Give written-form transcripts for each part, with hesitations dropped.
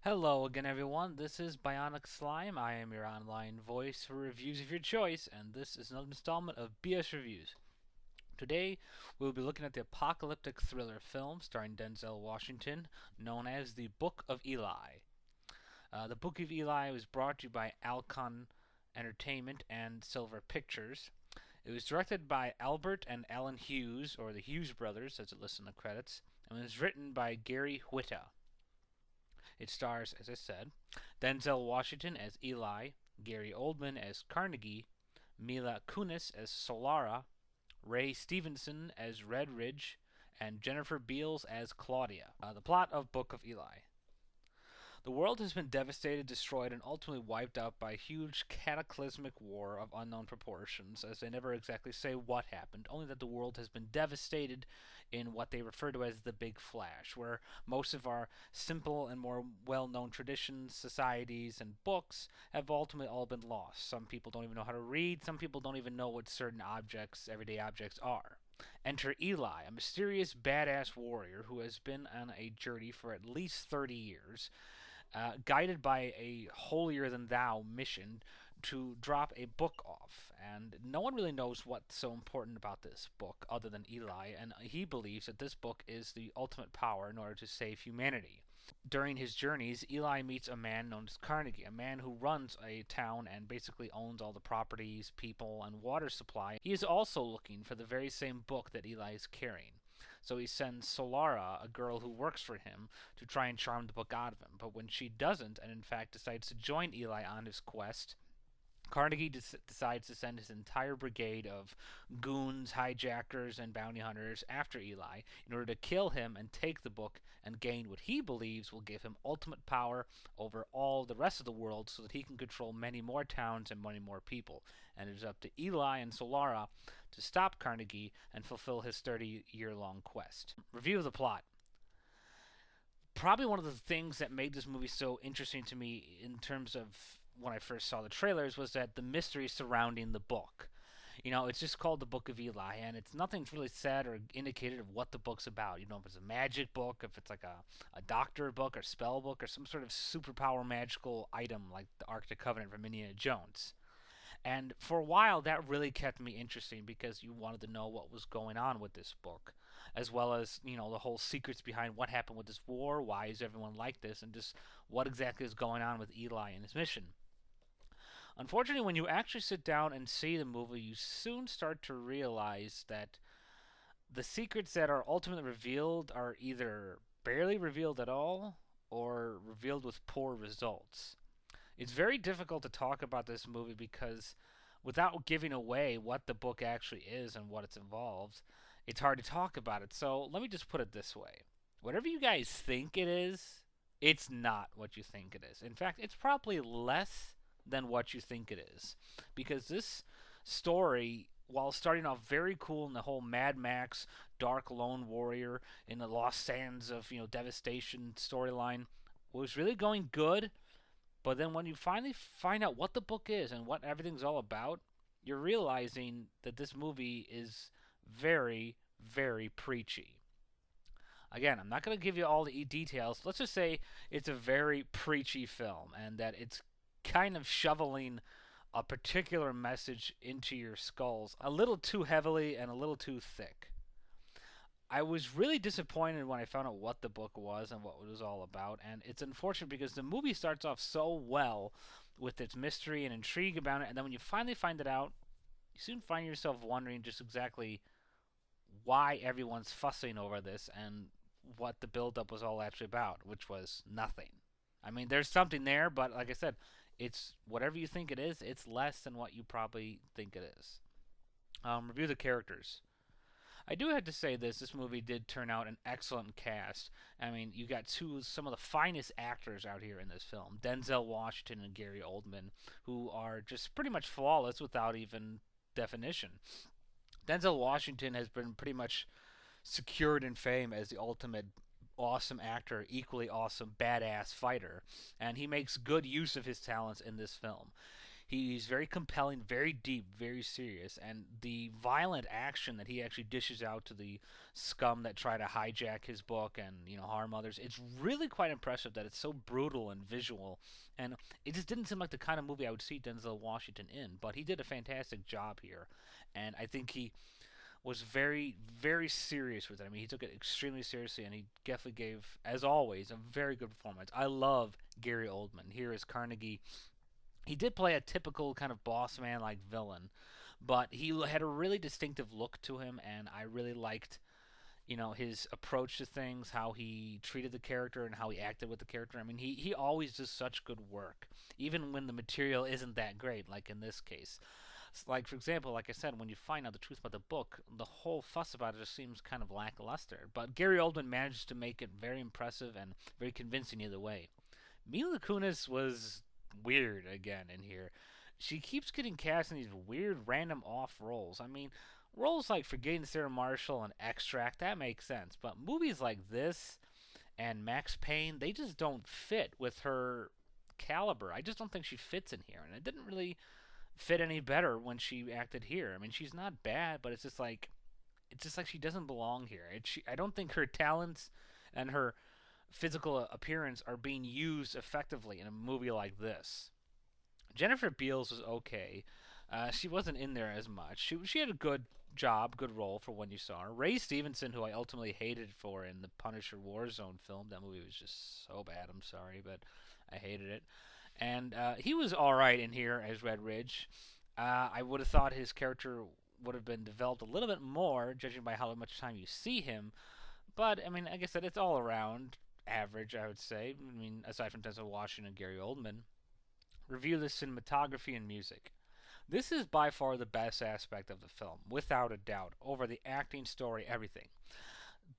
Hello again, everyone. This is Bionic Slime. I am your online voice for reviews of your choice, and this is another installment of BS Reviews. Today, we'll be looking at the apocalyptic thriller film starring Denzel Washington, known as The Book of Eli. The Book of Eli was brought to you by Alcon Entertainment and Silver Pictures. It was directed by Albert and Alan Hughes, or the Hughes brothers, as it lists in the credits, and was written by Gary Whitta. It stars, as I said, Denzel Washington as Eli, Gary Oldman as Carnegie, Mila Kunis as Solara, Ray Stevenson as Red Ridge, and Jennifer Beals as Claudia. The plot of Book of Eli. The world has been devastated, destroyed, and ultimately wiped out by a huge cataclysmic war of unknown proportions, as they never exactly say what happened, only that the world has been devastated in what they refer to as the Big Flash, where most of our simple and more well-known traditions, societies, and books have ultimately all been lost. Some people don't even know how to read, some people don't even know what certain objects, everyday objects, are. Enter Eli, a mysterious badass warrior who has been on a journey for at least 30 years, guided by a holier than thou mission to drop a book off. And no one really knows what's so important about this book other than Eli, and he believes that this book is the ultimate power in order to save humanity. During his journeys, Eli meets a man known as Carnegie, a man who runs a town and basically owns all the properties, people, and water supply. He is also looking for the very same book that Eli is carrying. So he sends Solara, a girl who works for him, to try and charm the book out of him. But when she doesn't, and in fact decides to join Eli on his quest, Carnegie decides to send his entire brigade of goons, hijackers, and bounty hunters after Eli in order to kill him and take the book and gain what he believes will give him ultimate power over all the rest of the world so that he can control many more towns and many more people. And it is up to Eli and Solara to stop Carnegie and fulfill his 30-year-long quest. Review of the plot. Probably one of the things that made this movie so interesting to me in terms of when I first saw the trailers was that the mystery surrounding the book. You know, it's just called the Book of Eli, and it's nothing's really said or indicated of what the book's about. You know, if it's a magic book, if it's like a doctor book or spell book or some sort of superpower magical item like the Ark of the Covenant from Indiana Jones. And for a while, that really kept me interesting because you wanted to know what was going on with this book, as well as, you know, the whole secrets behind what happened with this war, why is everyone like this, and just what exactly is going on with Eli and his mission. Unfortunately, when you actually sit down and see the movie, you soon start to realize that the secrets that are ultimately revealed are either barely revealed at all or revealed with poor results. It's very difficult to talk about this movie because without giving away what the book actually is and what it's involved, it's hard to talk about it. So let me just put it this way. Whatever you guys think it is, it's not what you think it is. In fact, it's probably less than what you think it is. Because this story, while starting off very cool in the whole Mad Max, Dark Lone Warrior, in the Lost Sands of, devastation storyline, was really going good, but then when you finally find out what the book is and what everything's all about, you're realizing that this movie is very, very preachy. Again, I'm not going to give you all the details. Let's just say it's a very preachy film and that it's kind of shoveling a particular message into your skulls a little too heavily and a little too thick. I was really disappointed when I found out what the book was and what it was all about, and it's unfortunate because the movie starts off so well with its mystery and intrigue about it, and then when you finally find it out, you soon find yourself wondering just exactly why everyone's fussing over this and what the buildup was all actually about, which was nothing. I mean, there's something there, but like I said, it's whatever you think it is, it's less than what you probably think it is. Review the characters. I do have to say this movie did turn out an excellent cast. I mean, you got some of the finest actors out here in this film, Denzel Washington and Gary Oldman, who are just pretty much flawless without even definition. Denzel Washington has been pretty much secured in fame as the ultimate awesome actor, equally awesome badass fighter, and he makes good use of his talents in this film. He's very compelling, very deep, very serious, and the violent action that he actually dishes out to the scum that try to hijack his book and harm others. It's really quite impressive that it's so brutal and visual, and it just didn't seem like the kind of movie I would see Denzel Washington in. But he did a fantastic job here, and I think he was very, very serious with it. I mean, he took it extremely seriously, and he definitely gave, as always, a very good performance. I love Gary Oldman here as Carnegie. He did play a typical kind of boss man like villain, but he had a really distinctive look to him, and I really liked his approach to things, how he treated the character and how he acted with the character. I mean, he always does such good work, even when the material isn't that great, like in this case. Like, for example, like I said, when you find out the truth about the book, the whole fuss about it just seems kind of lackluster. But Gary Oldman managed to make it very impressive and very convincing either way. Mila Kunis was weird again in here. She keeps getting cast in these weird, random off roles. I mean, roles like Forgetting Sarah Marshall and Extract, that makes sense. But movies like this and Max Payne, they just don't fit with her caliber. I just don't think she fits in here. And it didn't really fit any better when she acted here. I mean, she's not bad, but it's just like she doesn't belong here. I don't think her talents and her physical appearance are being used effectively in a movie like this. Jennifer Beals was okay. She wasn't in there as much. She had a good job, good role for when you saw her. Ray Stevenson, who I ultimately hated for in the Punisher Warzone film, that movie was just so bad. I'm sorry, but I hated it. And he was all right in here as Red Ridge. I would have thought his character would have been developed a little bit more, judging by how much time you see him. But I mean, like I said, it's all around average, I would say. I mean, aside from Denzel Washington and Gary Oldman. Review the cinematography and music. This is by far the best aspect of the film, without a doubt, over the acting, story, everything.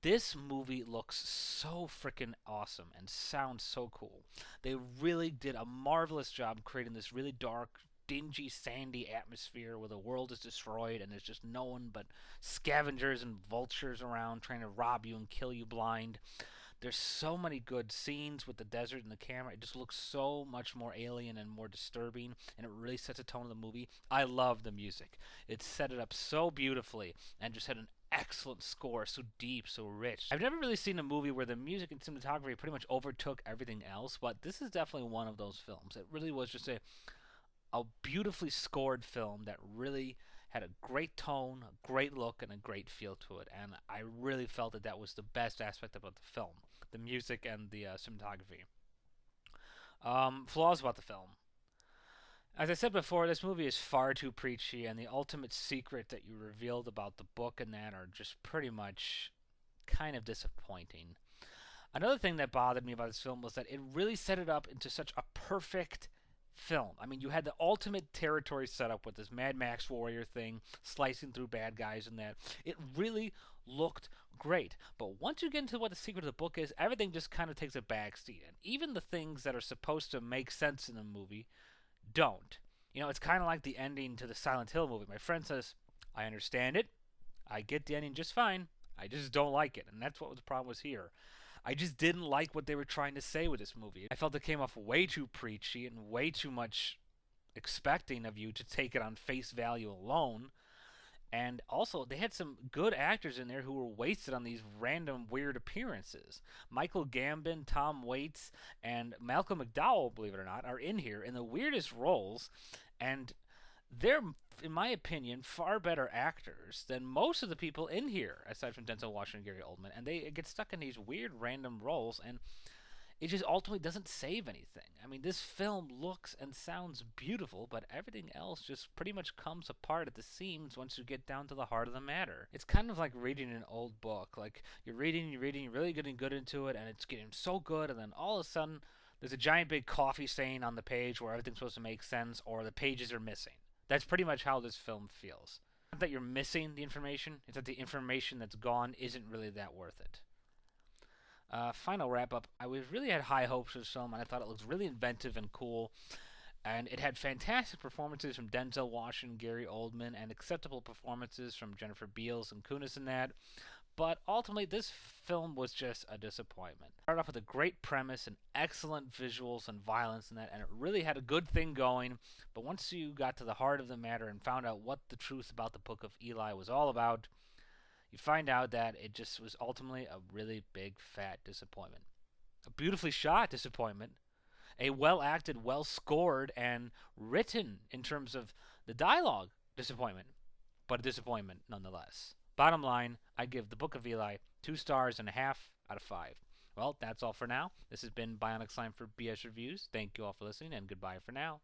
This movie looks so freaking awesome and sounds so cool. They really did a marvelous job creating this really dark, dingy, sandy atmosphere where the world is destroyed and there's just no one but scavengers and vultures around trying to rob you and kill you blind. There's so many good scenes with the desert and the camera. It just looks so much more alien and more disturbing, and it really sets a tone of the movie. I love the music. It set it up so beautifully and just had an excellent score, so deep, so rich. I've never really seen a movie where the music and cinematography pretty much overtook everything else, but this is definitely one of those films. It really was just a beautifully scored film that really had a great tone, a great look, and a great feel to it. And I really felt that that was the best aspect about the film, the music and the cinematography. Flaws about the film. As I said before, this movie is far too preachy, and the ultimate secret that you revealed about the book and that are just pretty much kind of disappointing. Another thing that bothered me about this film was that it really set it up into such a perfect film. I mean, you had the ultimate territory set up with this Mad Max Warrior thing, slicing through bad guys and that. It really looked great. But once you get into what the secret of the book is, everything just kind of takes a backseat. And even the things that are supposed to make sense in the movie don't. It's kind of like the ending to the Silent Hill movie. My friend says, I understand it. I get the ending just fine. I just don't like it. And that's what the problem was here. I just didn't like what they were trying to say with this movie. I felt it came off way too preachy and way too much expecting of you to take it on face value alone. And also, they had some good actors in there who were wasted on these random weird appearances. Michael Gambon, Tom Waits, and Malcolm McDowell, believe it or not, are in here in the weirdest roles. And they're, in my opinion, far better actors than most of the people in here, aside from Denzel Washington and Gary Oldman. And they get stuck in these weird random roles, and it just ultimately doesn't save anything. I mean, this film looks and sounds beautiful, but everything else just pretty much comes apart at the seams once you get down to the heart of the matter. It's kind of like reading an old book. Like, you're reading, you're really getting good into it, and it's getting so good, and then all of a sudden, there's a giant big coffee stain on the page where everything's supposed to make sense, or the pages are missing. That's pretty much how this film feels. Not that you're missing the information, it's that the information that's gone isn't really that worth it. Final wrap up. I really had high hopes for this film, and I thought it looked really inventive and cool. And it had fantastic performances from Denzel Washington, Gary Oldman, and acceptable performances from Jennifer Beals and Kunis in that. But ultimately, this film was just a disappointment. It started off with a great premise and excellent visuals and violence in that, and it really had a good thing going. But once you got to the heart of the matter and found out what the truth about the Book of Eli was all about, you find out that it just was ultimately a really big, fat disappointment. A beautifully shot disappointment, a well acted, well scored, and written in terms of the dialogue disappointment, but a disappointment nonetheless. Bottom line, I give the Book of Eli 2.5 stars out of 5. Well, that's all for now. This has been Bionic Slime for BS Reviews. Thank you all for listening, and goodbye for now.